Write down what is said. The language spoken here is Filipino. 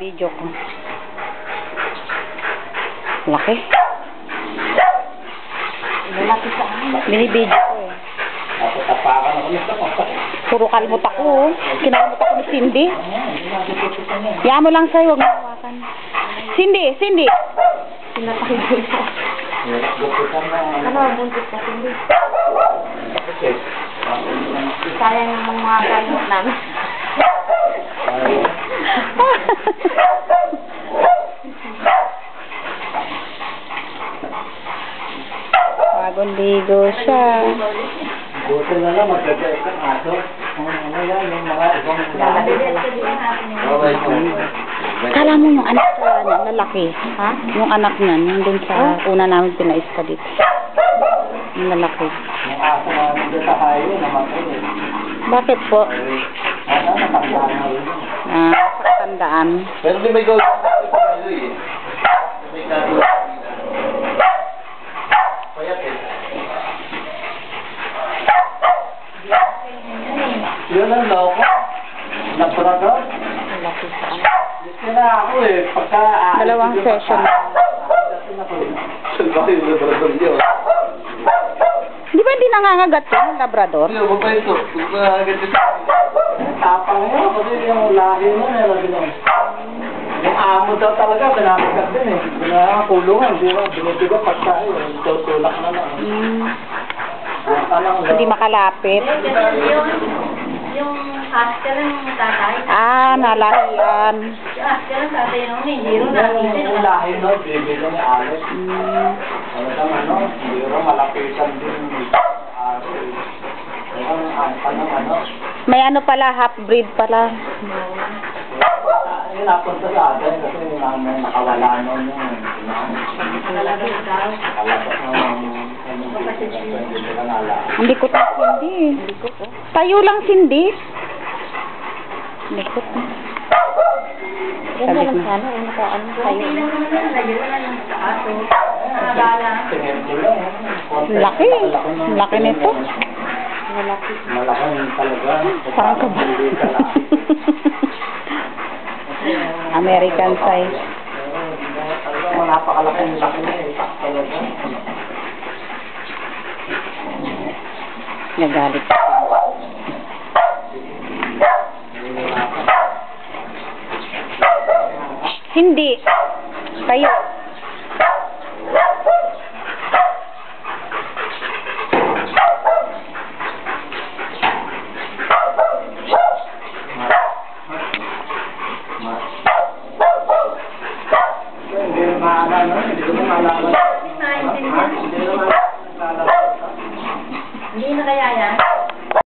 Video ko. Laki. Lalaki sa akin. Binibideo ko eh. Tapakan ako nito. Puro kalmot ako oh. Kinalmot ako ni Cindy. Yan mo lang sa'yo, huwag mo hawakan. Cindy, Cindy! Sinapakid ko ito. Ano, buntis ka, Cindy? Sayang yung mga kalmot namin. Bagong ligo siya. Buto na lang, magkagay ka aso. Ano yan, yung mga ibang Kala mo yung anak niya, lalaki. Ha? Yung anak niya, yung dun sa una namin pinaista dito. Yung lalaki. yung aso na nandun sa hayo, namatay eh. Bakit po? Ano, natandaan na rin. Sa katandaan. Pero di may gawin sa ito eh. May gawin. Payat eh. Yun ang loko. Labrador. Lalaki sa anak. Gusto na ako eh. Pagka... Dalawang session. Salbahe yung labrador yun. Di ba hindi nangangagat yun, Labrador? Hindi, huwag pa ito. Huwag pa agad ito. Tapang yun. Kasi yung lahi mo, meron din yun. Yung amo daw talaga, pinakagat din eh. Pinakulungan, di ba? Binibigo pagka yun. Tutulak na lang. Hindi makalapit. Yung asker ng tatay. Nalahian. Yung asker ng tatay nung hindi rin nakita. Yung lahi no, binibigo ni Alex. Ano naman no, hindi rin malapitan din ni Alex. May ano pala, half-breed pala. Yun, napunta sa atin kasi nakawala nun yung Nakalagay daw. Ang likot na Cindy. Tayo lang Cindy. Likot na. Ganda lang sana, yung nakaano tayo. Hindi lang naman na, lagyan na lang sa aso. Nakabala. Laki. Laki nito. Malaki. Malaki talaga. Parang ka ba? American size. Napakalaking laki na eh. Talaga. Nagalit. Hindi. Tayo. Hindi maalala. Hindi na kaya yan?